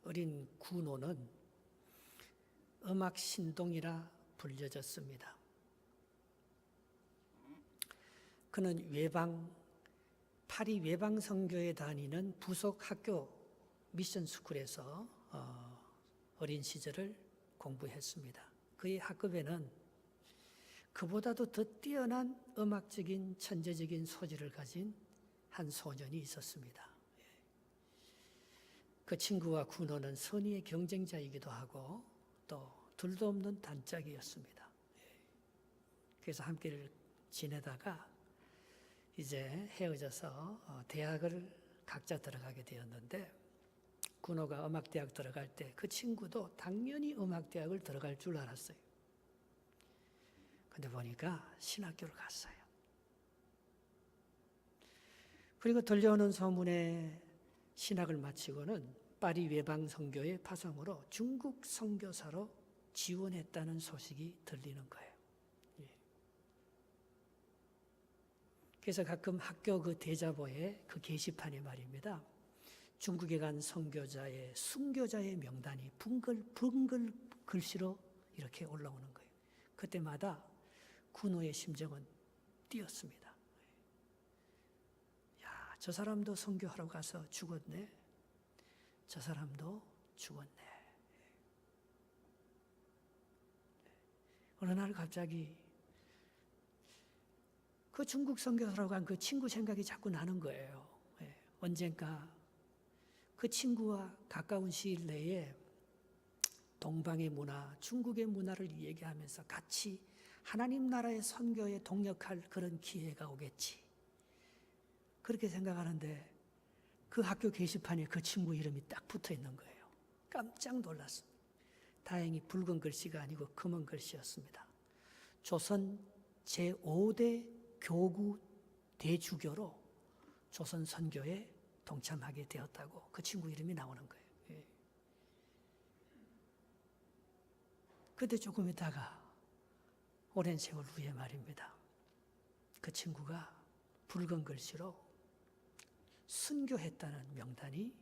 어린 군호는 음악 신동이라 불려졌습니다. 그는 파리 외방 선교에 다니는 부속 학교 미션 스쿨에서 어린 시절을 공부했습니다. 그의 학급에는 그보다도 더 뛰어난 음악적인 천재적인 소질을 가진 한 소년이 있었습니다. 그 친구와 군호는 선의의 경쟁자이기도 하고 또 둘도 없는 단짝이었습니다. 그래서 함께 지내다가 이제 헤어져서 대학을 각자 들어가게 되었는데, 군호가 음악대학 들어갈 때 그 친구도 당연히 음악대학을 들어갈 줄 알았어요. 근데 보니까 신학교를 갔어요. 그리고 들려오는 소문에 신학을 마치고는 파리 외방 선교의 파송으로 중국 선교사로 지원했다는 소식이 들리는 거예요. 그래서 가끔 학교 그 대자보에 그 게시판에 말입니다, 중국에 간 선교자의 순교자의 명단이 붕글 글씨로 이렇게 올라오는 거예요. 그때마다 군호의 심정은 뛰었습니다. 야, 저 사람도 선교하러 가서 죽었네. 저 사람도 죽었네. 어느 날 갑자기 그 중국 선교사로 간 그 친구 생각이 자꾸 나는 거예요. 언젠가 그 친구와 가까운 시일 내에 동방의 문화, 중국의 문화를 얘기하면서 같이 하나님 나라의 선교에 동역할 그런 기회가 오겠지. 그렇게 생각하는데 그 학교 게시판에 그 친구 이름이 딱 붙어 있는 거예요. 깜짝 놀랐습니다. 다행히 붉은 글씨가 아니고 검은 글씨였습니다. 조선 제5대 교구 대주교로 조선 선교에 동참하게 되었다고 그 친구 이름이 나오는 거예요. 그때 조금 있다가 오랜 세월 후에 말입니다, 그 친구가 붉은 글씨로 순교했다는 명단이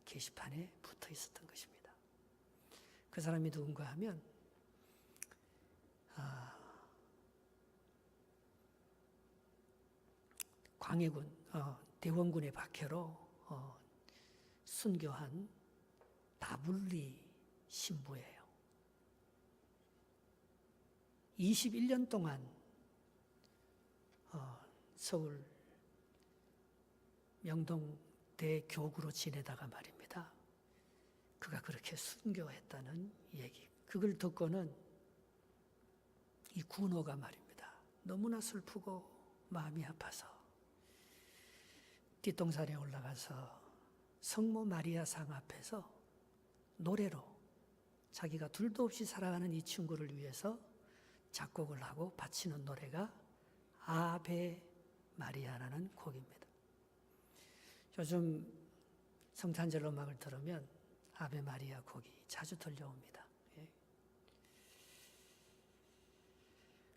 게시판에 붙어 있었던 것입니다. 그 사람이 누군가 하면 광해군 대원군의 박해로 순교한 다불리 신부예요. 21년 동안 서울 명동대 교구로 지내다가 말입니다, 그가 그렇게 순교했다는 얘기, 그걸 듣고는 이 군호가 말입니다, 너무나 슬프고 마음이 아파서 뒷동산에 올라가서 성모 마리아 상 앞에서 노래로 자기가 둘도 없이 살아가는 이 친구를 위해서 작곡을 하고 바치는 노래가 아베 마리아라는 곡입니다. 요즘 성탄절 음악을 들으면 아베 마리아 곡이 자주 들려옵니다.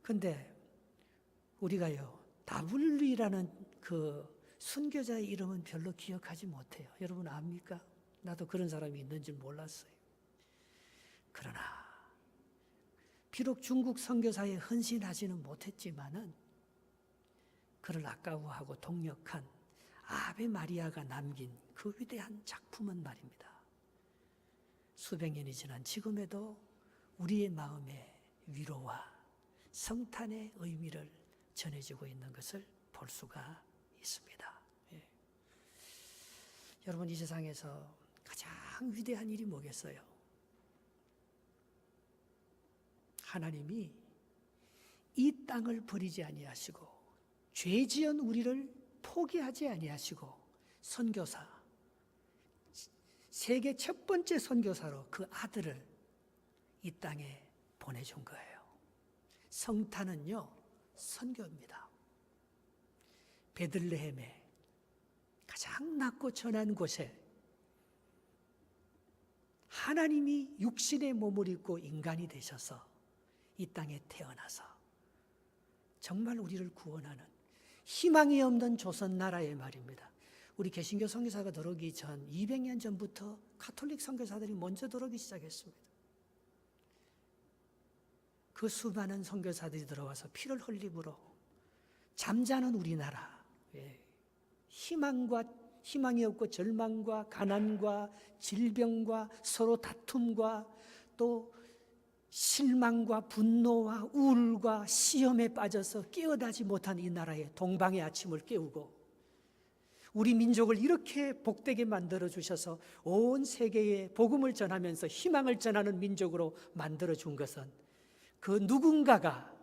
근데 우리가요, 다불리라는 그 순교자의 이름은 별로 기억하지 못해요. 여러분 압니까? 나도 그런 사람이 있는 줄 몰랐어요. 그러나 비록 중국 선교사에 헌신하지는 못했지만은 그를 아까워하고 동역한 아베 마리아가 남긴 그 위대한 작품은 말입니다, 수백 년이 지난 지금에도 우리의 마음에 위로와 성탄의 의미를 전해주고 있는 것을 볼 수가 있습니다. 여러분, 이 세상에서 가장 위대한 일이 뭐겠어요? 하나님이 이 땅을 버리지 아니하시고 죄 지은 우리를 포기하지 아니하시고 선교사, 세계 첫 번째 선교사로 그 아들을 이 땅에 보내준 거예요. 성탄은요, 선교입니다. 베들레헴에 가장 낮고 천한 곳에 하나님이 육신의 몸을 입고 인간이 되셔서 이 땅에 태어나서 정말 우리를 구원하는 희망이 없는 조선 나라의 말입니다, 우리 개신교 선교사가 들어오기 전 200년 전부터 가톨릭 선교사들이 먼저 들어오기 시작했습니다. 그 수많은 선교사들이 들어와서 피를 흘림으로 잠자는 우리나라, 희망이 없고 절망과 가난과 질병과 서로 다툼과 또 실망과 분노와 우울과 시험에 빠져서 깨어나지 못한 이 나라의 동방의 아침을 깨우고 우리 민족을 이렇게 복되게 만들어 주셔서 온 세계에 복음을 전하면서 희망을 전하는 민족으로 만들어 준 것은 그 누군가가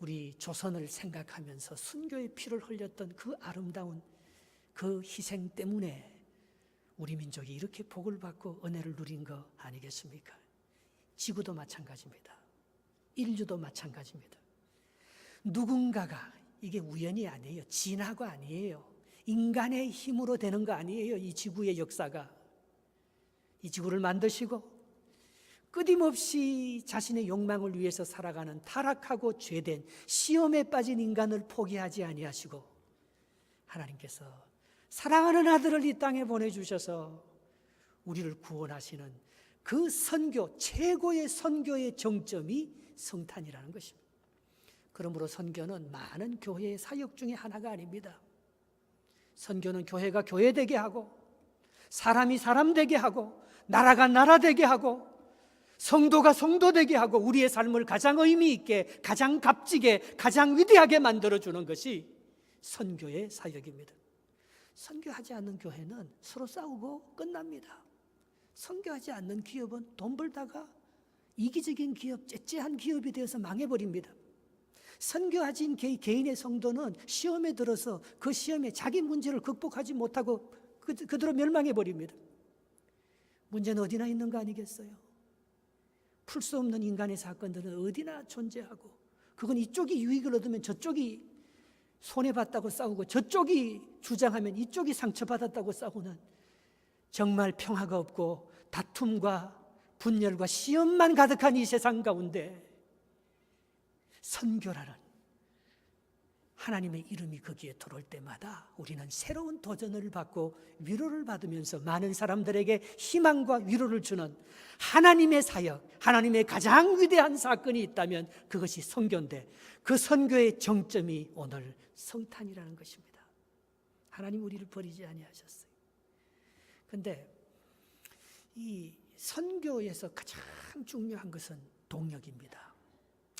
우리 조선을 생각하면서 순교의 피를 흘렸던 그 아름다운 그 희생 때문에 우리 민족이 이렇게 복을 받고 은혜를 누린 거 아니겠습니까? 지구도 마찬가지입니다. 인류도 마찬가지입니다. 누군가가, 이게 우연이 아니에요. 진화가 아니에요. 인간의 힘으로 되는 거 아니에요. 이 지구의 역사가. 이 지구를 만드시고 끊임없이 자신의 욕망을 위해서 살아가는 타락하고 죄된 시험에 빠진 인간을 포기하지 아니하시고 하나님께서 사랑하는 아들을 이 땅에 보내주셔서 우리를 구원하시는 그 선교, 최고의 선교의 정점이 성탄이라는 것입니다. 그러므로 선교는 많은 교회의 사역 중에 하나가 아닙니다. 선교는 교회가 교회 되게 하고 사람이 사람 되게 하고 나라가 나라 되게 하고 성도가 성도 되게 하고 우리의 삶을 가장 의미 있게, 가장 값지게, 가장 위대하게 만들어주는 것이 선교의 사역입니다. 선교하지 않는 교회는 서로 싸우고 끝납니다. 선교하지 않는 기업은 돈 벌다가 이기적인 기업, 째째한 기업이 되어서 망해버립니다. 선교하지 않은 개인의 성도는 시험에 들어서 그 시험에 자기 문제를 극복하지 못하고 그대로 멸망해버립니다. 문제는 어디나 있는 거 아니겠어요? 풀 수 없는 인간의 사건들은 어디나 존재하고 그건 이쪽이 유익을 얻으면 저쪽이 손해봤다고 싸우고 저쪽이 주장하면 이쪽이 상처받았다고 싸우는 정말 평화가 없고 다툼과 분열과 시험만 가득한 이 세상 가운데 선교라는 하나님의 이름이 거기에 들어올 때마다 우리는 새로운 도전을 받고 위로를 받으면서 많은 사람들에게 희망과 위로를 주는 하나님의 사역, 하나님의 가장 위대한 사건이 있다면 그것이 선교인데 그 선교의 정점이 오늘 성탄이라는 것입니다. 하나님 우리를 버리지 아니하셨어요. 그런데 이 선교에서 가장 중요한 것은 동력입니다.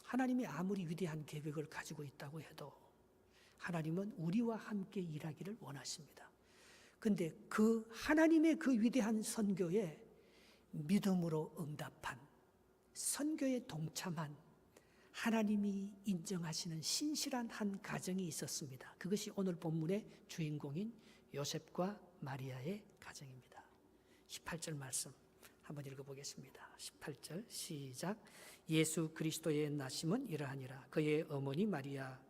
하나님이 아무리 위대한 계획을 가지고 있다고 해도 하나님은 우리와 함께 일하기를 원하십니다. 그런데 그 하나님의 그 위대한 선교에 믿음으로 응답한, 선교에 동참한 하나님이 인정하시는 신실한 한 가정이 있었습니다. 그것이 오늘 본문의 주인공인 요셉과 마리아의 가정입니다. 18절 말씀 한번 읽어보겠습니다. 18절 시작. 예수 그리스도의 나심은 이러하니라. 그의 어머니 마리아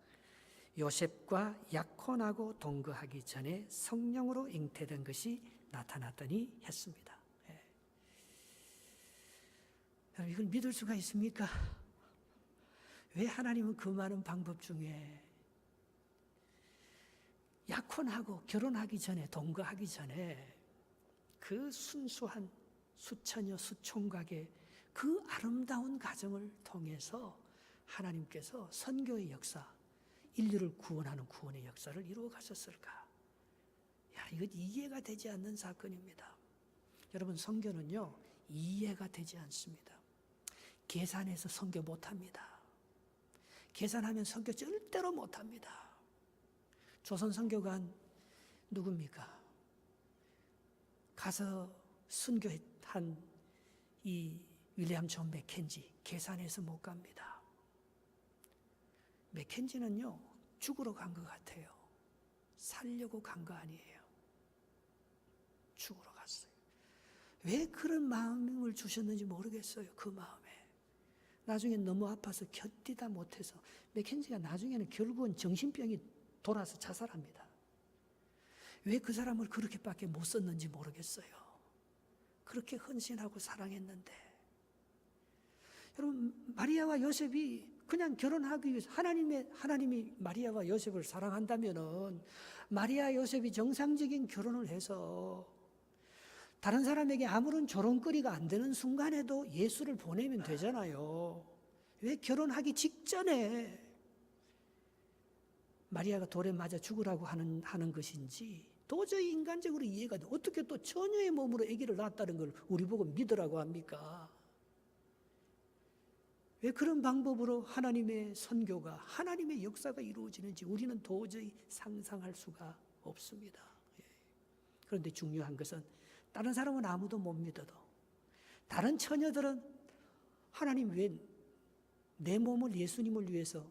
요셉과 약혼하고 동거하기 전에 성령으로 잉태된 것이 나타났더니 했습니다. 여러분 이걸 믿을 수가 있습니까? 왜 하나님은 그 많은 방법 중에 약혼하고 결혼하기 전에, 동거하기 전에 그 순수한 수처녀 수총각의 그 아름다운 가정을 통해서 하나님께서 선교의 역사, 인류를 구원하는 구원의 역사를 이루어 가셨을까? 이건 이해가 되지 않는 사건입니다. 여러분 선교는요 이해가 되지 않습니다. 계산해서 선교 못합니다. 계산하면 선교 절대로 못합니다. 조선 선교관 누굽니까? 가서 순교한 이 윌리엄 존 맥켄지 계산해서 못 갑니다. 맥켄지는요 죽으러 간 것 같아요. 살려고 간 거 아니에요. 죽으러 갔어요. 왜 그런 마음을 주셨는지 모르겠어요. 그 마음에 나중에 너무 아파서 견디다 못해서 맥켄지가 나중에는 결국은 정신병이 돌아서 자살합니다. 왜 그 사람을 그렇게밖에 못 썼는지 모르겠어요. 그렇게 헌신하고 사랑했는데 여러분 마리아와 요셉이 그냥 결혼하기 위해서 하나님이 마리아와 요셉을 사랑한다면은 마리아 요셉이 정상적인 결혼을 해서 다른 사람에게 아무런 조롱거리가 안 되는 순간에도 예수를 보내면 되잖아요. 왜 결혼하기 직전에 마리아가 돌에 맞아 죽으라고 하는 것인지 도저히 인간적으로 이해가 돼. 어떻게 또 처녀의 몸으로 아기를 낳았다는 걸 우리 보고 믿으라고 합니까? 왜 그런 방법으로 하나님의 선교가, 하나님의 역사가 이루어지는지 우리는 도저히 상상할 수가 없습니다. 그런데 중요한 것은 다른 사람은 아무도 못 믿어도 다른 처녀들은 하나님 왜 내 몸을 예수님을 위해서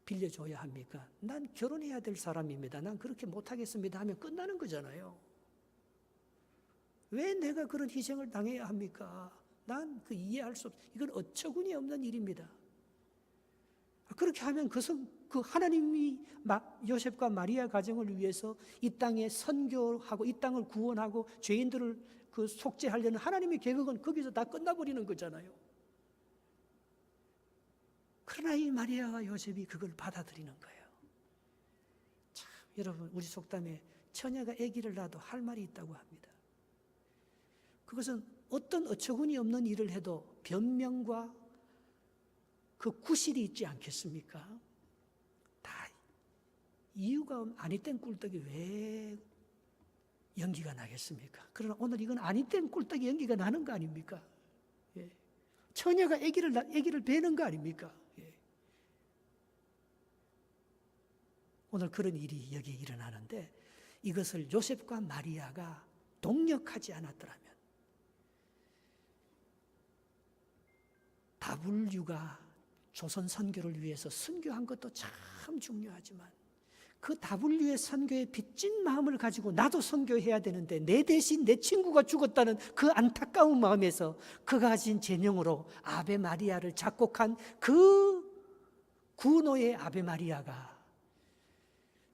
빌려줘야 합니까? 난 결혼해야 될 사람입니다. 난 그렇게 못하겠습니다 하면 끝나는 거잖아요. 왜 내가 그런 희생을 당해야 합니까? 난 그 이해할 수 없어. 이건 어처구니 없는 일입니다. 그렇게 하면 그 하나님이 요셉과 마리아 가정을 위해서 이 땅에 선교하고 이 땅을 구원하고 죄인들을 그 속죄하려는 하나님의 계획은 거기서 다 끝나버리는 거잖아요. 그러나 이 마리아와 요셉이 그걸 받아들이는 거예요. 참, 여러분, 우리 속담에 처녀가 아기를 낳아도 할 말이 있다고 합니다. 그것은 어떤 어처구니 없는 일을 해도 변명과 그 구실이 있지 않겠습니까? 다 이유가 아니 땐 꿀떡이 왜 연기가 나겠습니까? 그러나 오늘 이건 아니 땐 꿀떡이 연기가 나는 거 아닙니까? 예. 처녀가 아기를 베는 거 아닙니까? 예. 오늘 그런 일이 여기에 일어나는데 이것을 요셉과 마리아가 동력하지 않았더라면 다불유가 조선 선교를 위해서 선교한 것도 참 중요하지만 그 다불유의 선교에 빚진 마음을 가지고 나도 선교해야 되는데 내 대신 내 친구가 죽었다는 그 안타까운 마음에서 그가 가진 제명으로 아베 마리아를 작곡한 그 구노의 아베 마리아가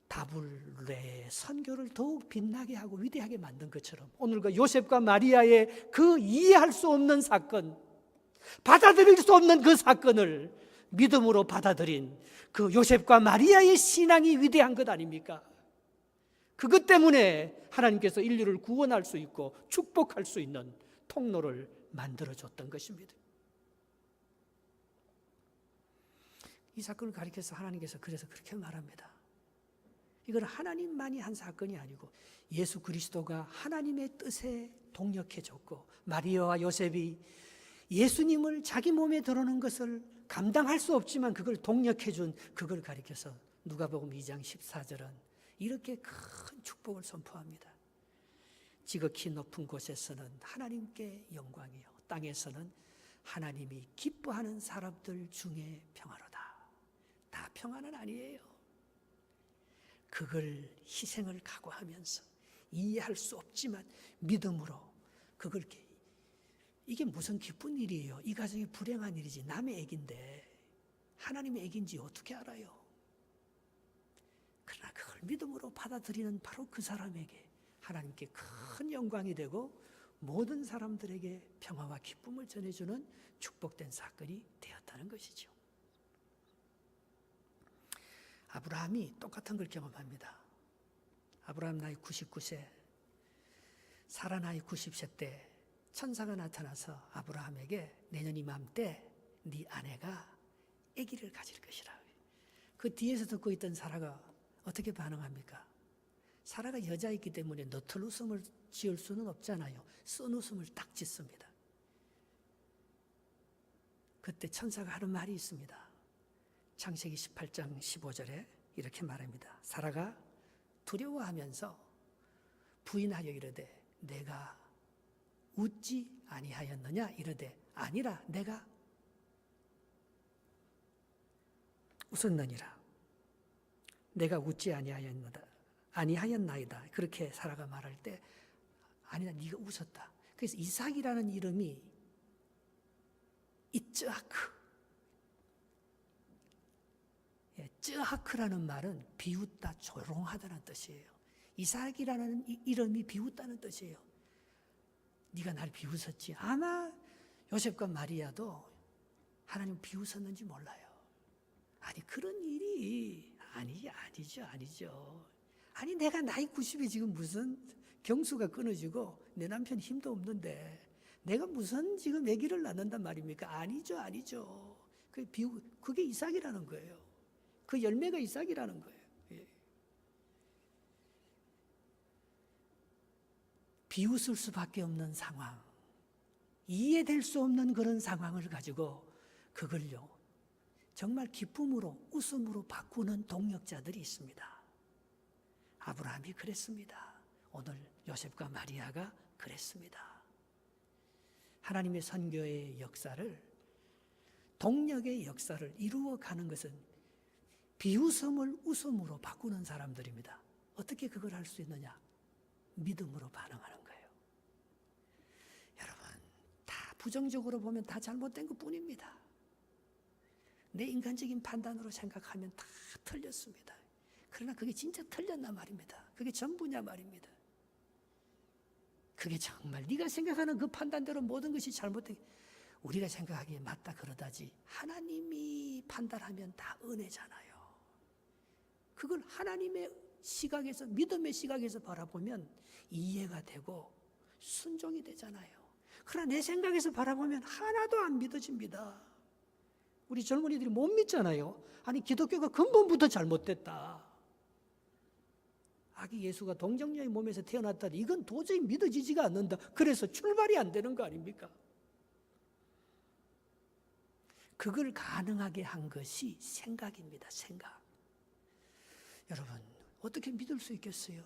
다불유의 선교를 더욱 빛나게 하고 위대하게 만든 것처럼 오늘과 요셉과 마리아의 그 이해할 수 없는 사건, 받아들일 수 없는 그 사건을 믿음으로 받아들인 그 요셉과 마리아의 신앙이 위대한 것 아닙니까? 그것 때문에 하나님께서 인류를 구원할 수 있고 축복할 수 있는 통로를 만들어줬던 것입니다. 이 사건을 가리켜서 하나님께서 그래서 그렇게 말합니다. 이건 하나님만이 한 사건이 아니고 예수 그리스도가 하나님의 뜻에 동력해줬고 마리아와 요셉이 예수님을 자기 몸에 들어오는 것을 감당할 수 없지만 그걸 동력해준 그걸 가리켜서 누가복음 2장 14절은 이렇게 큰 축복을 선포합니다. 지극히 높은 곳에서는 하나님께 영광이요 땅에서는 하나님이 기뻐하는 사람들 중에 평화로다. 다 평화는 아니에요. 그걸 희생을 각오하면서 이해할 수 없지만 믿음으로 그걸 이게 무슨 기쁜 일이에요. 이 가정이 불행한 일이지 남의 애기인데 하나님의 애기인지 어떻게 알아요? 그러나 그걸 믿음으로 받아들이는 바로 그 사람에게 하나님께 큰 영광이 되고 모든 사람들에게 평화와 기쁨을 전해주는 축복된 사건이 되었다는 것이죠. 아브라함이 똑같은 걸 경험합니다. 아브라함 나이 99세, 사라 나이 90세 때 천사가 나타나서 아브라함에게 내년 이맘때 네 아내가 아기를 가질 것이라. 그 뒤에서 듣고 있던 사라가 어떻게 반응합니까? 사라가 여자이기 때문에 너털 웃음을 지을 수는 없잖아요. 쓴 웃음을 딱 짓습니다. 그때 천사가 하는 말이 있습니다. 창세기 18장 15절에 이렇게 말합니다. 사라가 두려워하면서 부인하여 이르되 내가 웃지 아니하였느냐 이르되 아니라 내가 웃었느니라. 내가 웃지 아니하였나이다. 그렇게 사라가 말할 때 아니다 네가 웃었다. 그래서 이삭이라는 이름이 이츠하크, 쯔하크라는 말은 비웃다, 조롱하다는 뜻이에요. 이삭이라는 이름이 비웃다는 뜻이에요. 네가 날 비웃었지. 아마 요셉과 마리아도 하나님 비웃었는지 몰라요. 아니 그런 일이 아니죠. 아니 내가 나이 90이 지금 무슨 경수가 끊어지고 내 남편 힘도 없는데 내가 무슨 지금 아기를 낳는단 말입니까? 아니죠. 그게 이삭이라는 거예요. 그 열매가 이삭이라는 거예요. 예. 비웃을 수밖에 없는 상황, 이해될 수 없는 그런 상황을 가지고 그걸요 정말 기쁨으로 웃음으로 바꾸는 동력자들이 있습니다. 아브라함이 그랬습니다. 오늘 요셉과 마리아가 그랬습니다. 하나님의 선교의 역사를, 동력의 역사를 이루어가는 것은 비웃음을 웃음으로 바꾸는 사람들입니다. 어떻게 그걸 할 수 있느냐? 믿음으로 반응하는 거예요. 여러분, 다 부정적으로 보면 다 잘못된 것 뿐입니다. 내 인간적인 판단으로 생각하면 다 틀렸습니다. 그러나 그게 진짜 틀렸나 말입니다. 그게 전부냐 말입니다. 그게 정말 네가 생각하는 그 판단대로 모든 것이 잘못된, 우리가 생각하기에 맞다 그러다지 하나님이 판단하면 다 은혜잖아요. 그걸 하나님의 시각에서, 믿음의 시각에서 바라보면 이해가 되고 순종이 되잖아요. 그러나 내 생각에서 바라보면 하나도 안 믿어집니다. 우리 젊은이들이 못 믿잖아요. 아니 기독교가 근본부터 잘못됐다. 아기 예수가 동정녀의 몸에서 태어났다니 이건 도저히 믿어지지가 않는다. 그래서 출발이 안 되는 거 아닙니까? 그걸 가능하게 한 것이 생각입니다. 생각. 여러분 어떻게 믿을 수 있겠어요?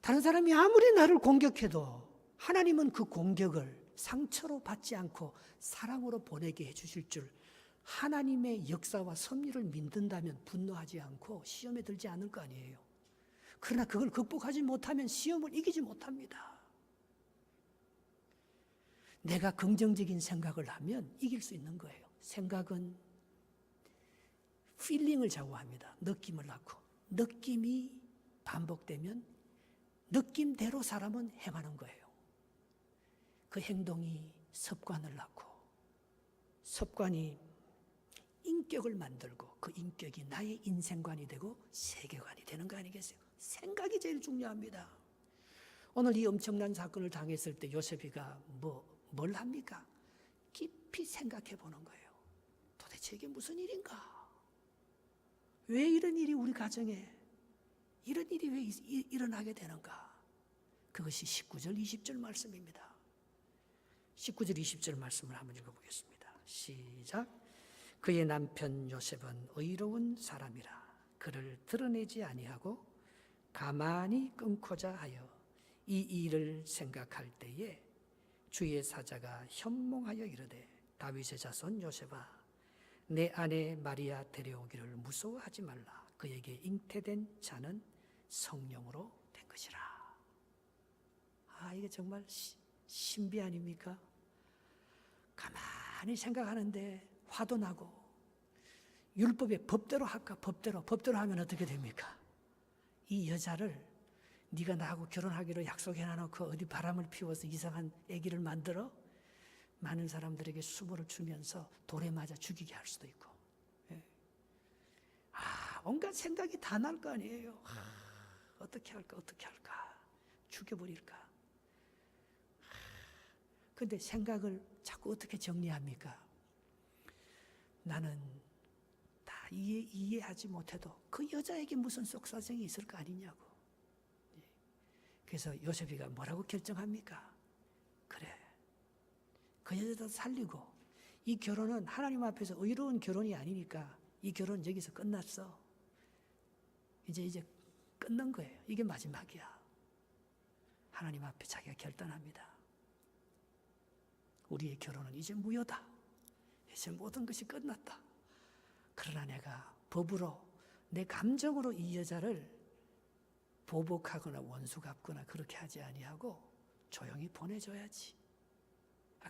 다른 사람이 아무리 나를 공격해도 하나님은 그 공격을 상처로 받지 않고 사랑으로 보내게 해주실 줄, 하나님의 역사와 섭리를 믿는다면 분노하지 않고 시험에 들지 않을 거 아니에요. 그러나 그걸 극복하지 못하면 시험을 이기지 못합니다. 내가 긍정적인 생각을 하면 이길 수 있는 거예요. 생각은 필링을 좌우합니다. 느낌을 낳고, 느낌이 반복되면 느낌대로 사람은 행하는 거예요. 그 행동이 습관을 낳고, 습관이 인격을 만들고, 그 인격이 나의 인생관이 되고 세계관이 되는 거 아니겠어요? 생각이 제일 중요합니다. 오늘 이 엄청난 사건을 당했을 때 요셉이가 뭘 합니까? 깊이 생각해 보는 거예요. 도대체 이게 무슨 일인가? 왜 이런 일이 우리 가정에, 이런 일이 왜 일어나게 되는가? 그것이 19절, 20절 말씀입니다. 19절, 20절 말씀을 한번 읽어보겠습니다. 시작. 그의 남편 요셉은 의로운 사람이라 그를 드러내지 아니하고 가만히 끊고자 하여 이 일을 생각할 때에 주의 사자가 현몽하여 이르되 다윗의 자손 요셉아 내 아내 마리아 데려오기를 무서워하지 말라. 그에게 잉태된 자는 성령으로 된 것이라. 이게 정말 신비 아닙니까? 가만히 생각하는데 화도 나고, 율법에 법대로 할까? 법대로 하면 어떻게 됩니까? 이 여자를 네가 나하고 결혼하기로 약속해놔놓고 어디 바람을 피워서 이상한 아기를 만들어 많은 사람들에게 수모를 주면서 돌에 맞아 죽이게 할 수도 있고, 온갖 생각이 다 날 거 아니에요. 어떻게 할까? 죽여버릴까? 근데 생각을 자꾸 어떻게 정리합니까? 나는 다 이해하지 못해도 그 여자에게 무슨 속사정이 있을 거 아니냐고. 그래서 요셉이가 뭐라고 결정합니까? 그래, 그 여자도 살리고, 이 결혼은 하나님 앞에서 의로운 결혼이 아니니까 이 결혼 여기서 끝났어. 이제 끝난 거예요. 이게 마지막이야. 하나님 앞에 자기가 결단합니다. 우리의 결혼은 이제 무효다. 이제 모든 것이 끝났다. 그러나 내가 법으로, 내 감정으로 이 여자를 보복하거나 원수 갚거나 그렇게 하지 아니하고 조용히 보내줘야지.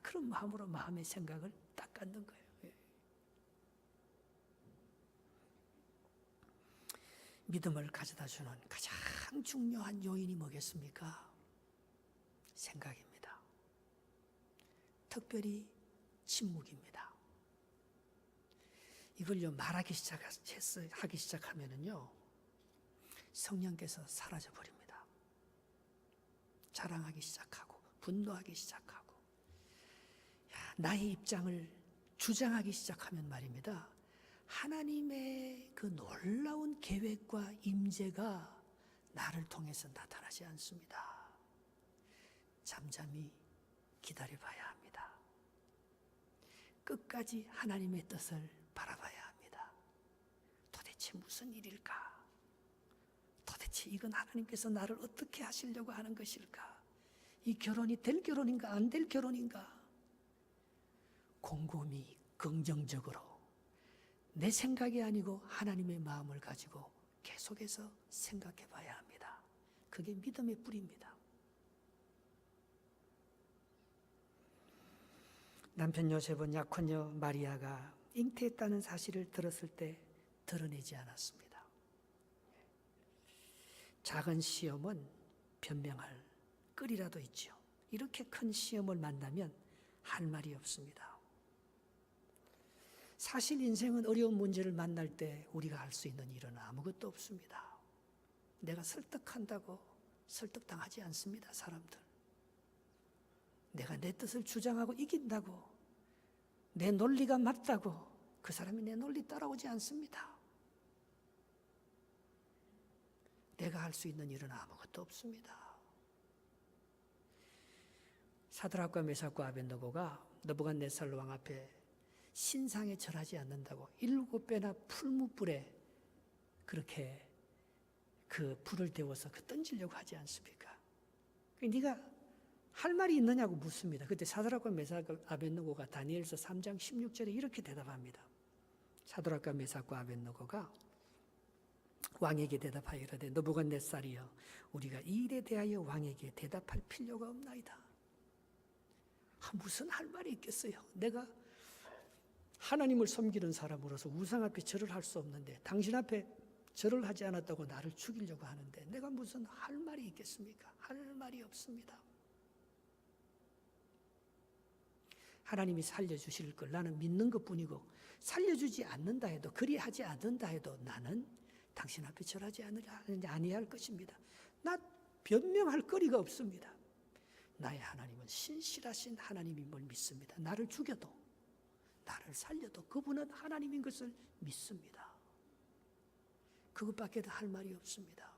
그런 마음으로 마음의 생각을 딱 갖는 거예요. 믿음을 가져다 주는 가장 중요한 요인이 뭐겠습니까? 생각입니다. 특별히 침묵입니다. 이걸요 하기 시작하면은요 성령께서 사라져 버립니다. 자랑하기 시작하고 분노하기 시작하고 나의 입장을 주장하기 시작하면 말입니다. 하나님의 그 놀라운 계획과 임재가 나를 통해서 나타나지 않습니다. 잠잠히 기다려봐야 합니다. 끝까지 하나님의 뜻을 바라봐야 합니다. 도대체 무슨 일일까? 도대체 이건 하나님께서 나를 어떻게 하시려고 하는 것일까? 이 결혼이 될 결혼인가 안 될 결혼인가? 곰곰이 긍정적으로 내 생각이 아니고 하나님의 마음을 가지고 계속해서 생각해 봐야 합니다. 그게 믿음의 뿌리입니다. 남편 요셉은 약혼녀 마리아가 잉태했다는 사실을 들었을 때 드러내지 않았습니다. 작은 시험은 변명할 끌이라도 있죠. 이렇게 큰 시험을 만나면 할 말이 없습니다. 사실 인생은 어려운 문제를 만날 때 우리가 할 수 있는 일은 아무것도 없습니다. 내가 설득한다고 설득당하지 않습니다, 사람들. 내가 내 뜻을 주장하고 이긴다고, 내 논리가 맞다고 그 사람이 내 논리 따라오지 않습니다. 내가 할 수 있는 일은 아무것도 없습니다. 사드락과 메삭과 아벳느고가 느부갓네살 왕 앞에 신상에 절하지 않는다고 7배나 풀무불에 그렇게 그 불을 데워서 던지려고 하지 않습니까? 네가 할 말이 있느냐고 묻습니다. 그때 사드락과 메삭과 아벳느고가 다니엘서 3장 16절에 이렇게 대답합니다. 사드락과 메삭과 아벳느고가 왕에게 대답하여 이르되 느부갓네살이여 우리가 이 일에 대하여 왕에게 대답할 필요가 없나이다. 무슨 할 말이 있겠어요? 내가 하나님을 섬기는 사람으로서 우상 앞에 절을 할 수 없는데 당신 앞에 절을 하지 않았다고 나를 죽이려고 하는데 내가 무슨 할 말이 있겠습니까? 할 말이 없습니다. 하나님이 살려주실 걸 나는 믿는 것뿐이고 살려주지 않는다 해도 그리하지 않는다 해도 나는 당신 앞에 절하지 아니할 것입니다. 나 변명할 거리가 없습니다. 나의 하나님은 신실하신 하나님임을 믿습니다. 나를 죽여도 나를 살려도 그분은 하나님인 것을 믿습니다. 그것밖에 더 할 말이 없습니다.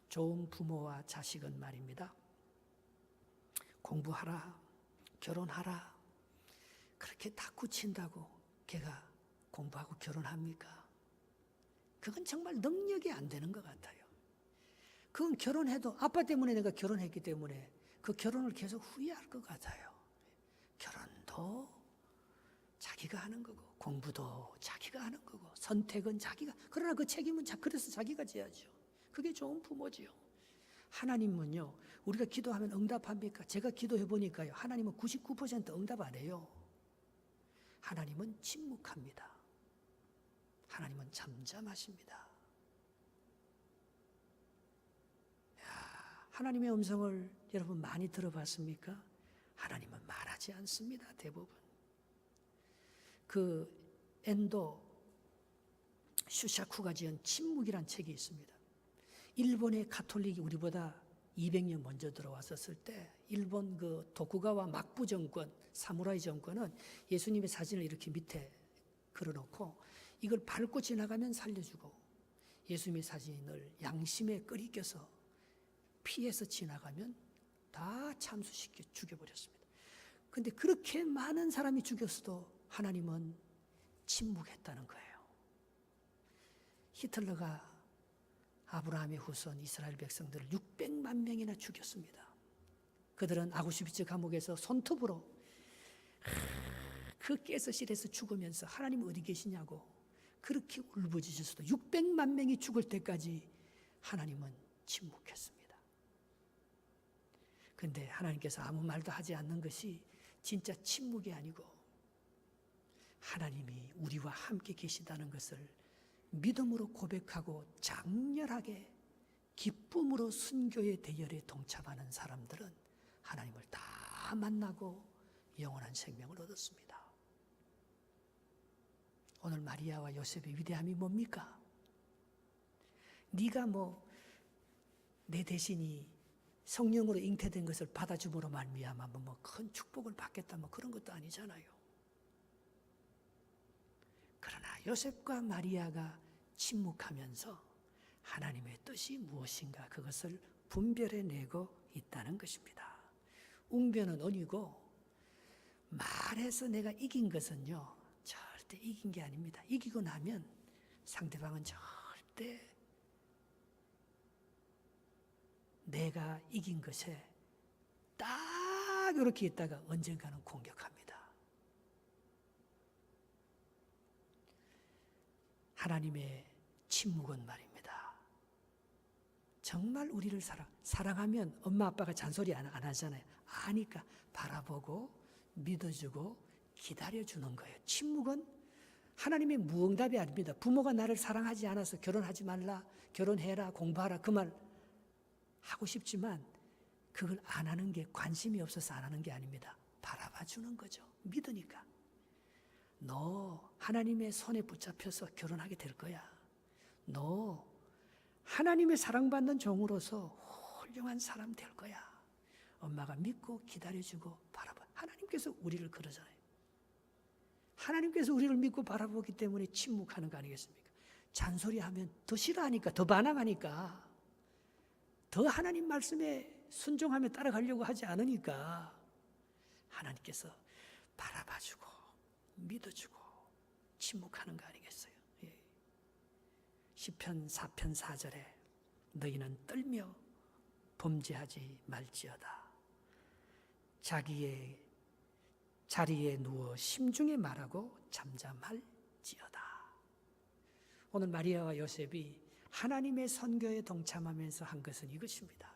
좋은 부모와 자식은 말입니다. 공부하라, 결혼하라 그렇게 다 굳힌다고 걔가 공부하고 결혼합니까? 그건 정말 능력이 안 되는 것 같아요. 그건 결혼해도 아빠 때문에 내가 결혼했기 때문에 그 결혼을 계속 후회할 것 같아요. 결혼도 자기가 하는 거고 공부도 자기가 하는 거고 선택은 자기가, 그러나 그 책임은 그래서 자기가 져야죠. 그게 좋은 부모지요. 하나님은요, 우리가 기도하면 응답합니까? 제가 기도해 보니까요, 하나님은 99% 응답 안 해요. 하나님은 침묵합니다. 하나님은 잠잠하십니다. 하나님의 음성을 여러분 많이 들어봤습니까? 하나님은 말하지 않습니다. 대부분. 그 엔도 슈샤쿠가 지은 침묵이란 책이 있습니다. 일본의 가톨릭이 우리보다 200년 먼저 들어왔었을 때 일본 그 도쿠가와 막부 정권, 사무라이 정권은 예수님의 사진을 이렇게 밑에 걸어놓고 이걸 밟고 지나가면 살려주고 예수님의 사진을 양심에 끌이 껴서 피해서 지나가면 다 참수시켜 죽여버렸습니다. 그런데 그렇게 많은 사람이 죽였어도 하나님은 침묵했다는 거예요. 히틀러가 아브라함의 후손 이스라엘 백성들을 600만 명이나 죽였습니다. 그들은 아우슈비츠 감옥에서 손톱으로 그 가스실에서 죽으면서 하나님 어디 계시냐고 그렇게 울부짖었어도 600만 명이 죽을 때까지 하나님은 침묵했습니다. 그런데 하나님께서 아무 말도 하지 않는 것이 진짜 침묵이 아니고 하나님이 우리와 함께 계시다는 것을 믿음으로 고백하고 장렬하게 기쁨으로 순교의 대열에 동참하는 사람들은 하나님을 다 만나고 영원한 생명을 얻었습니다. 오늘 마리아와 요셉의 위대함이 뭡니까? 네가 내 대신이 성령으로 잉태된 것을 받아줌으로 말미암아 큰 축복을 받겠다 그런 것도 아니잖아요. 그러나 요셉과 마리아가 침묵하면서 하나님의 뜻이 무엇인가 그것을 분별해내고 있다는 것입니다. 웅변은 언이고 말해서 내가 이긴 것은요 절대 이긴 게 아닙니다. 이기고 나면 상대방은 절대 내가 이긴 것에 딱 이렇게 있다가 언젠가는 공격합니다. 하나님의 침묵은 말입니다. 정말 우리를 사랑하면 엄마 아빠가 잔소리 안 하잖아요. 아니까 바라보고 믿어주고 기다려주는 거예요. 침묵은 하나님의 무응답이 아닙니다. 부모가 나를 사랑하지 않아서 결혼하지 말라, 결혼해라, 공부하라 그 말 하고 싶지만 그걸 안 하는 게 관심이 없어서 안 하는 게 아닙니다. 바라봐 주는 거죠. 믿으니까. 너 하나님의 손에 붙잡혀서 결혼하게 될 거야. 너 하나님의 사랑받는 종으로서 훌륭한 사람 될 거야. 엄마가 믿고 기다려주고 바라봐. 하나님께서 우리를 그러잖아요. 하나님께서 우리를 믿고 바라보기 때문에 침묵하는 거 아니겠습니까? 잔소리하면 더 싫어하니까, 더 반항하니까, 더 하나님 말씀에 순종하며 따라가려고 하지 않으니까 하나님께서 바라봐주고 믿어주고 침묵하는 거 아니겠어요? 예. 시편 4편 4절에 너희는 떨며 범죄하지 말지어다. 자기의 자리에 누워 심중에 말하고 잠잠할지어다. 오늘 마리아와 요셉이 하나님의 선교에 동참하면서 한 것은 이것입니다.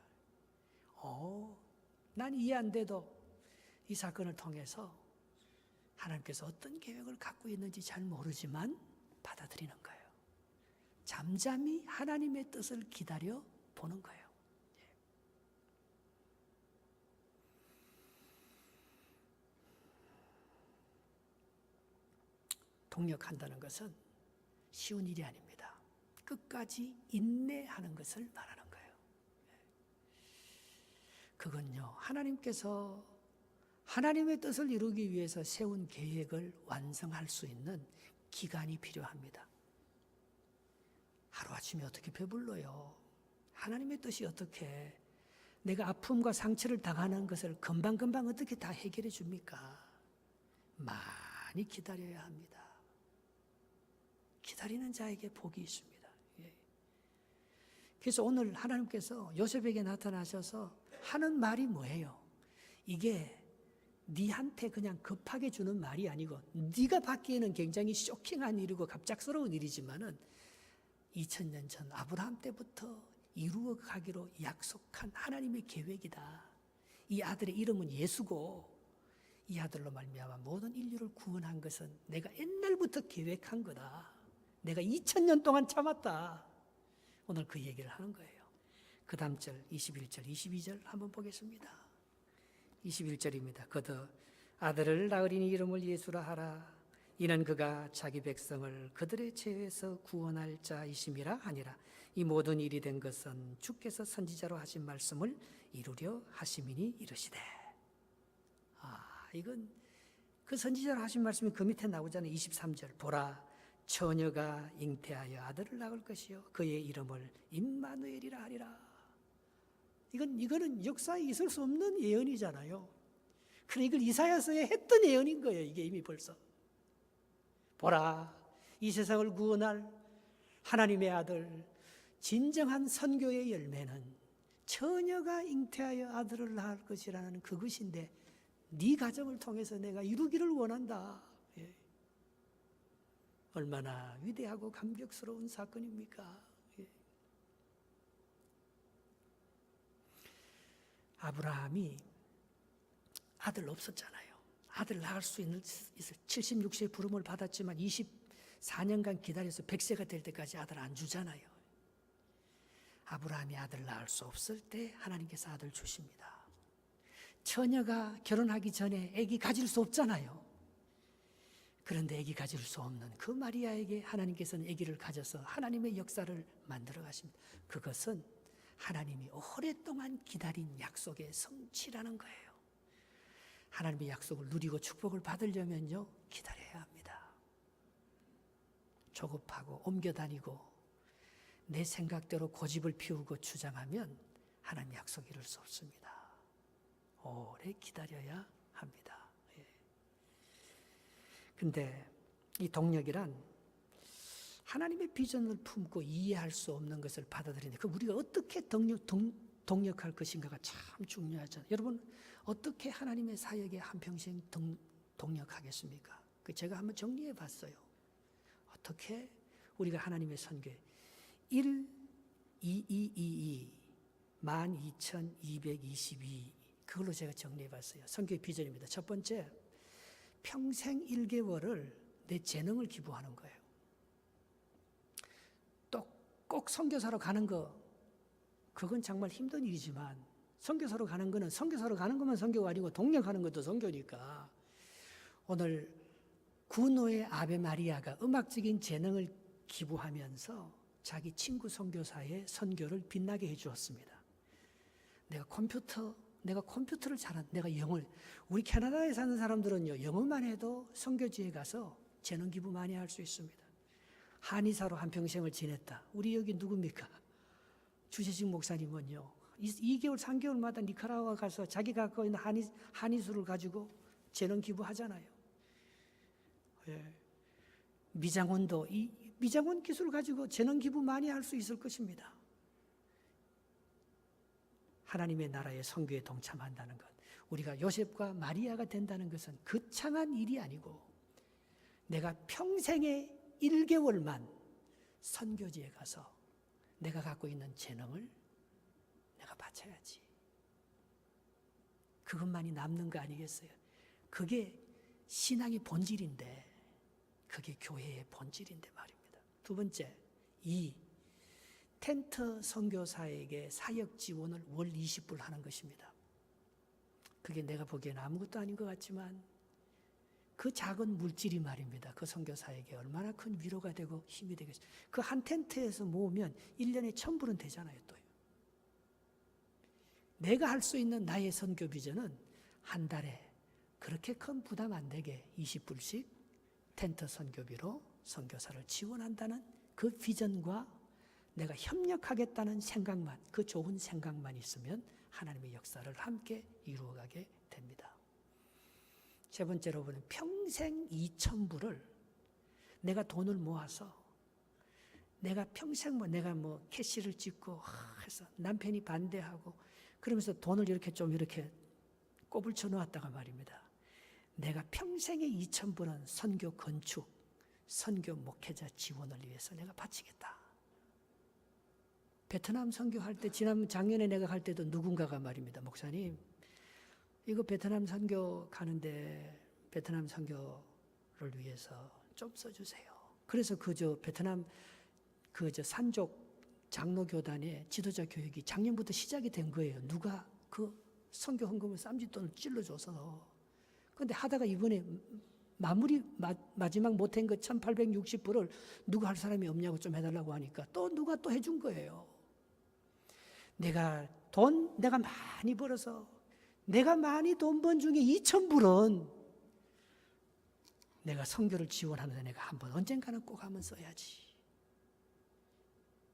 난 이해 안 돼도 이 사건을 통해서 하나님께서 어떤 계획을 갖고 있는지 잘 모르지만 받아들이는 거예요. 잠잠히 하나님의 뜻을 기다려 보는 거예요. 동력한다는 것은 쉬운 일이 아닙니다. 끝까지 인내하는 것을 말하는 거예요. 그건요, 하나님께서 하나님의 뜻을 이루기 위해서 세운 계획을 완성할 수 있는 기간이 필요합니다. 하루아침에 어떻게 배불러요? 하나님의 뜻이 어떻게 내가 아픔과 상처를 당하는 것을 금방금방 어떻게 다 해결해 줍니까? 많이 기다려야 합니다. 기다리는 자에게 복이 있습니다. 그래서 오늘 하나님께서 요셉에게 나타나셔서 하는 말이 뭐예요? 이게 네한테 그냥 급하게 주는 말이 아니고 네가 받기에는 굉장히 쇼킹한 일이고 갑작스러운 일이지만은 2000년 전 아브라함 때부터 이루어 가기로 약속한 하나님의 계획이다. 이 아들의 이름은 예수고 이 아들로 말미암아 모든 인류를 구원한 것은 내가 옛날부터 계획한 거다. 내가 2000년 동안 참았다. 오늘 그 얘기를 하는 거예요. 그 다음 절 21절 22절 한번 보겠습니다. 21절입니다. 거듭 아들을 낳으리니 이름을 예수라 하라. 이는 그가 자기 백성을 그들의 죄에서 구원할 자이심이라 하니라. 이 모든 일이 된 것은 주께서 선지자로 하신 말씀을 이루려 하심이니 이르시되. 이건 그 선지자로 하신 말씀이 그 밑에 나오잖아요. 23절 보라 처녀가 잉태하여 아들을 낳을 것이요 그의 이름을 임마누엘이라 하리라. 이거는 역사에 있을 수 없는 예언이잖아요. 그러나 이걸 이사야서에 했던 예언인 거예요. 이게 이미 벌써. 보라 이 세상을 구원할 하나님의 아들 진정한 선교의 열매는 처녀가 잉태하여 아들을 낳을 것이라는 그것인데 네 가정을 통해서 내가 이루기를 원한다. 얼마나 위대하고 감격스러운 사건입니까? 아브라함이 아들 없었잖아요. 아들 낳을 수 있는 76세의 부름을 받았지만 24년간 기다려서 100세가 될 때까지 아들 안 주잖아요. 아브라함이 아들 낳을 수 없을 때 하나님께서 아들 주십니다. 처녀가 결혼하기 전에 아기 가질 수 없잖아요. 그런데 아기 가질 수 없는 그 마리아에게 하나님께서는 아기를 가져서 하나님의 역사를 만들어 가십니다. 그것은 하나님이 오랫동안 기다린 약속의 성취라는 거예요. 하나님의 약속을 누리고 축복을 받으려면요, 기다려야 합니다. 조급하고 옮겨다니고 내 생각대로 고집을 피우고 주장하면 하나님 약속 이룰 수 없습니다. 오래 기다려야 합니다. 근데 이 동력이란 하나님의 비전을 품고 이해할 수 없는 것을 받아들이는데 그 우리가 어떻게 동력할 것인가가 참 중요하잖아요. 여러분 어떻게 하나님의 사역에 한평생 동력하겠습니까? 제가 한번 정리해 봤어요. 어떻게 우리가 하나님의 선교에 1222 그걸로 제가 정리해 봤어요. 선교의 비전입니다. 첫 번째, 평생 1개월을 내 재능을 기부하는 거예요. 또 꼭 선교사로 가는 거, 그건 정말 힘든 일이지만 선교사로 가는 거는 선교사로 가는 것만 선교가 아니고 동력하는 것도 선교니까 오늘 구노의 아베 마리아가 음악적인 재능을 기부하면서 자기 친구 선교사의 선교를 빛나게 해주었습니다. 내가 컴퓨터를 잘한, 내가 영어를, 우리 캐나다에 사는 사람들은요, 영어만 해도 선교지에 가서 재능 기부 많이 할 수 있습니다. 한의사로 한평생을 지냈다. 우리 여기 누굽니까? 주세식 목사님은요, 2개월, 3개월마다 니카라과 가서 자기가 갖고 있는 한의술을 가지고 재능 기부하잖아요. 예. 미장원도 이 미장원 기술을 가지고 재능 기부 많이 할 수 있을 것입니다. 하나님의 나라의 선교에 동참한다는 것, 우리가 요셉과 마리아가 된다는 것은 거창한 일이 아니고 내가 평생에 1개월만 선교지에 가서 내가 갖고 있는 재능을 내가 바쳐야지. 그것만이 남는 거 아니겠어요? 그게 신앙의 본질인데, 그게 교회의 본질인데 말입니다. 두 번째, 텐트 선교사에게 사역 지원을 월 20불 하는 것입니다. 그게 내가 보기에는 아무것도 아닌 것 같지만 그 작은 물질이 말입니다. 그 선교사에게 얼마나 큰 위로가 되고 힘이 되겠어요. 그 한 텐트에서 모으면 1년에 1,000불은 되잖아요. 또요. 내가 할 수 있는 나의 선교 비전은 한 달에 그렇게 큰 부담 안 되게 20불씩 텐트 선교비로 선교사를 지원한다는 그 비전과 내가 협력하겠다는 생각만, 그 좋은 생각만 있으면 하나님의 역사를 함께 이루어가게 됩니다. 세 번째로 보면 평생 2,000불을 내가 돈을 모아서 내가 평생 내가 캐시를 찍고 해서 남편이 반대하고 그러면서 돈을 이렇게 꼽을 쳐놓았다가 말입니다. 내가 평생에 2,000불은 선교 건축, 선교 목회자 지원을 위해서 내가 바치겠다. 베트남 선교할 때 작년에 내가 갈 때도 누군가가 말입니다. 목사님, 이거 베트남 선교 가는데 베트남 선교를 위해서 좀 써주세요. 그래서 베트남 산족 장로교단의 지도자 교육이 작년부터 시작이 된 거예요. 누가 그 선교 헌금을 쌈짓돈을 찔러줘서. 그런데 하다가 이번에 마지막 못한 거 1,860불을 누가 할 사람이 없냐고 좀 해달라고 하니까 또 누가 또 해준 거예요. 내가 많이 벌어서 내가 많이 돈 번 중에 2,000불은 내가 선교를 지원하면서 내가 언젠가는 꼭 한번 써야지.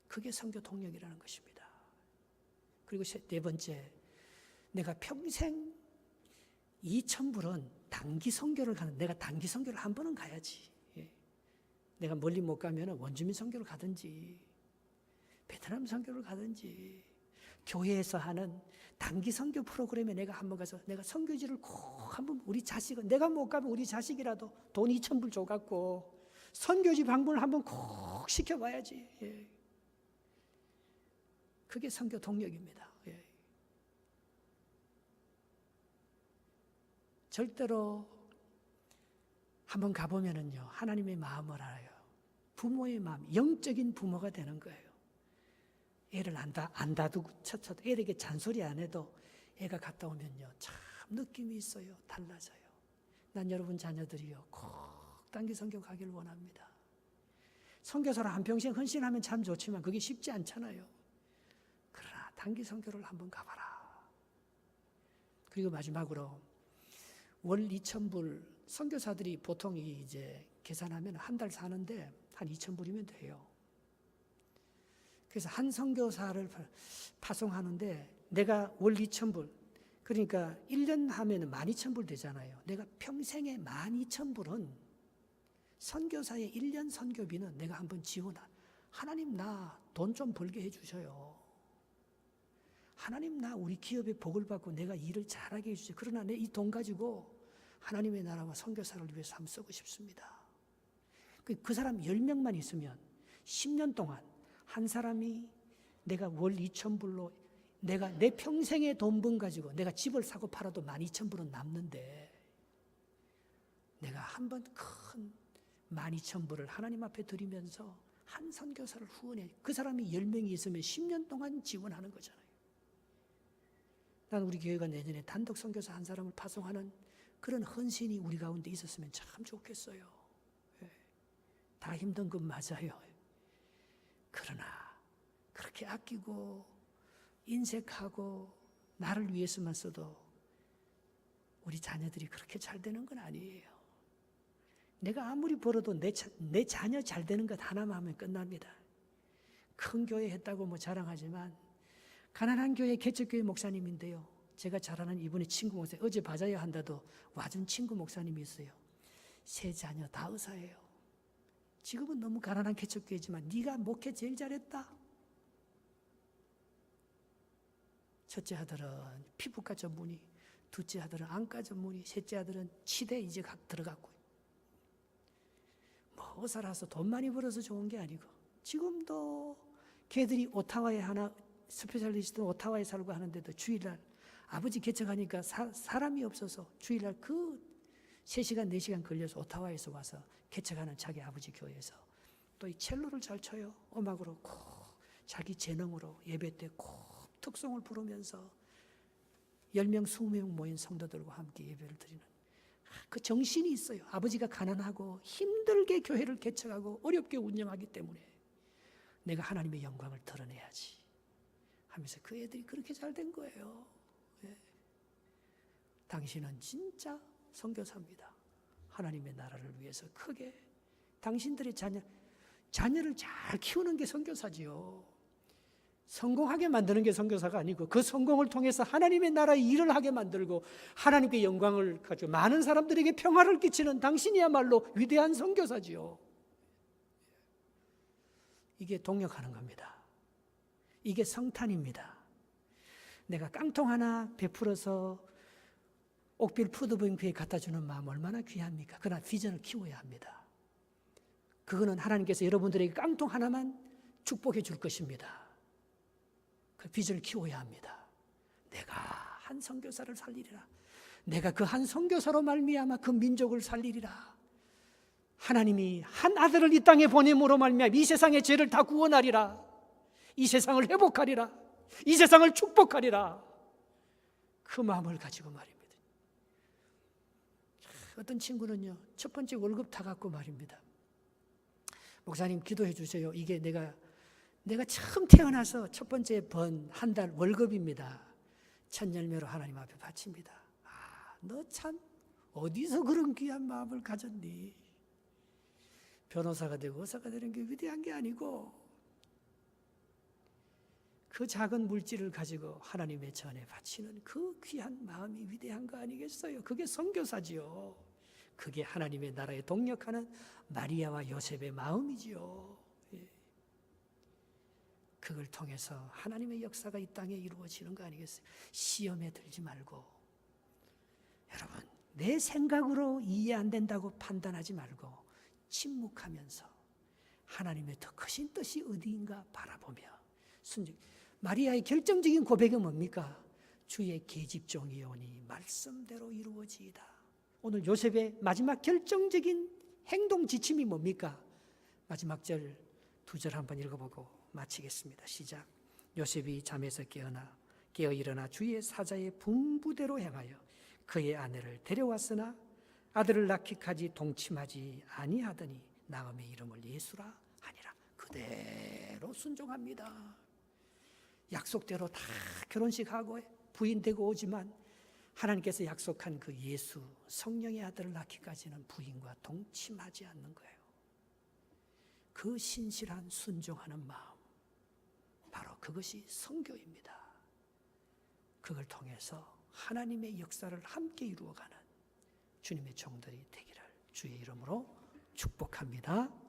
그게 선교 동력이라는 것입니다. 그리고 네 번째, 내가 평생 2,000불은 단기 선교를 내가 단기 선교를 한 번은 가야지. 내가 멀리 못 가면 원주민 선교를 가든지 베트남 선교를 가든지 교회에서 하는 단기 선교 프로그램에 내가 한번 가서 내가 선교지를 꼭 한번 우리 자식은 내가 못 가면 우리 자식이라도 돈 2,000불 줘갖고 선교지 방문을 한번 꼭 시켜봐야지. 그게 선교 동력입니다. 절대로 한번 가보면은요, 하나님의 마음을 알아요. 부모의 마음, 영적인 부모가 되는 거예요. 애를 안 다두고 쳐쳐도 애에게 잔소리 안 해도 애가 갔다 오면요, 참 느낌이 있어요. 달라져요. 난 여러분 자녀들이요, 꼭 단기 선교 가기를 원합니다. 선교사로 한평생 헌신하면 참 좋지만 그게 쉽지 않잖아요. 그러나 단기 선교를 한번 가봐라. 그리고 마지막으로 월 2,000불, 선교사들이 보통 이제 계산하면 한 달 사는데 한 2,000불이면 돼요. 그래서 한 선교사를 파송하는데 내가 월 2,000불, 그러니까 1년 하면 12,000불 되잖아요. 내가 평생에 12,000불은 선교사의 1년 선교비는 내가 한번 지원하. 하나님 나 돈 좀 벌게 해주셔요. 하나님 나 우리 기업에 복을 받고 내가 일을 잘하게 해주세요. 그러나 내 이 돈 가지고 하나님의 나라와 선교사를 위해서 한번 쓰고 싶습니다. 그 사람 10명만 있으면 10년 동안 한 사람이 내가 월 2,000불로 내가 내 평생의 돈 번 가지고 내가 집을 사고 팔아도 12,000불은 남는데 내가 한번 큰 12,000불을 하나님 앞에 드리면서 한 선교사를 후원해. 그 사람이 10명이 있으면 10년 동안 지원하는 거잖아요. 난 우리 교회가 내년에 단독 선교사 한 사람을 파송하는 그런 헌신이 우리 가운데 있었으면 참 좋겠어요. 다 힘든 건 맞아요. 그러나 그렇게 아끼고 인색하고 나를 위해서만 써도 우리 자녀들이 그렇게 잘 되는 건 아니에요. 내가 아무리 벌어도 내 자녀 잘 되는 것 하나만 하면 끝납니다. 큰 교회 했다고 뭐 자랑하지만 가난한 교회 개척교회 목사님인데요. 제가 잘 아는 이분의 친구 목사, 어제 바자야 한다도 와준 친구 목사님이 있어요. 세 자녀 다 의사예요. 지금은 너무 가난한 개척교회지만 네가 목회 제일 잘했다. 첫째 아들은 피부과 전문의, 둘째 아들은 안과 전문의, 셋째 아들은 치대 이제 들어갔고. 뭐 의사라서 돈 많이 벌어서 좋은 게 아니고 지금도 걔들이 오타와에 하나 스페셜리스트 오타와에 살고 하는데도 주일날 아버지 개척하니까 사람이 없어서 주일날 그 3시간 4시간 걸려서 오타와에서 와서 개척하는 자기 아버지 교회에서 또 이 첼로를 잘 쳐요. 음악으로 콕 자기 재능으로 예배 때 콕 특송을 부르면서 10명 20명 모인 성도들과 함께 예배를 드리는 그 정신이 있어요. 아버지가 가난하고 힘들게 교회를 개척하고 어렵게 운영하기 때문에 내가 하나님의 영광을 드러내야지 하면서 그 애들이 그렇게 잘 된 거예요. 예. 당신은 진짜 선교사입니다. 하나님의 나라를 위해서 크게 당신들의 자녀를 잘 키우는 게 선교사지요. 성공하게 만드는 게 선교사가 아니고 그 성공을 통해서 하나님의 나라의 일을 하게 만들고 하나님께 영광을 가지고 많은 사람들에게 평화를 끼치는 당신이야말로 위대한 선교사지요. 이게 동역하는 겁니다. 이게 성탄입니다. 내가 깡통 하나 베풀어서 옥빌 푸드뱅크에 갖다 주는 마음 얼마나 귀합니까? 그러나 비전을 키워야 합니다. 그거는 하나님께서 여러분들에게 깡통 하나만 축복해 줄 것입니다. 그 비전을 키워야 합니다. 내가 한 선교사를 살리리라. 내가 그 한 선교사로 말미암아 그 민족을 살리리라. 하나님이 한 아들을 이 땅에 보냄으로 말미암아 이 세상의 죄를 다 구원하리라. 이 세상을 회복하리라. 이 세상을 축복하리라. 그 마음을 가지고 말입니다. 어떤 친구는요, 첫 번째 월급 타갖고 말입니다. 목사님 기도해 주세요. 이게 내가 처음 태어나서 첫 번째 번 한 달 월급입니다. 첫 열매로 하나님 앞에 바칩니다. 너 참 어디서 그런 귀한 마음을 가졌니? 변호사가 되고 의사가 되는 게 위대한 게 아니고 그 작은 물질을 가지고 하나님의 전에 바치는 그 귀한 마음이 위대한 거 아니겠어요? 그게 선교사지요. 그게 하나님의 나라에 동역하는 마리아와 요셉의 마음이지요. 그걸 통해서 하나님의 역사가 이 땅에 이루어지는 거 아니겠어요? 시험에 들지 말고 여러분 내 생각으로 이해 안 된다고 판단하지 말고 침묵하면서 하나님의 더 크신 뜻이 어디인가 바라보며 순종. 마리아의 결정적인 고백은 뭡니까? 주의 계집종이오니 말씀대로 이루어지이다. 오늘 요셉의 마지막 결정적인 행동 지침이 뭡니까? 마지막 절 2절 한번 읽어보고 마치겠습니다. 시작. 요셉이 잠에서 깨어 일어나 주의 사자의 분부대로 행하여 그의 아내를 데려왔으나 아들을 낳기까지 동침하지 아니하더니 나음의 이름을 예수라 하니라. 그대로 순종합니다. 약속대로 다 결혼식하고 부인되고 오지만 하나님께서 약속한 그 예수 성령의 아들을 낳기까지는 부인과 동침하지 않는 거예요. 그 신실한 순종하는 마음, 바로 그것이 선교입니다. 그걸 통해서 하나님의 역사를 함께 이루어가는 주님의 종들이 되기를 주의 이름으로 축복합니다.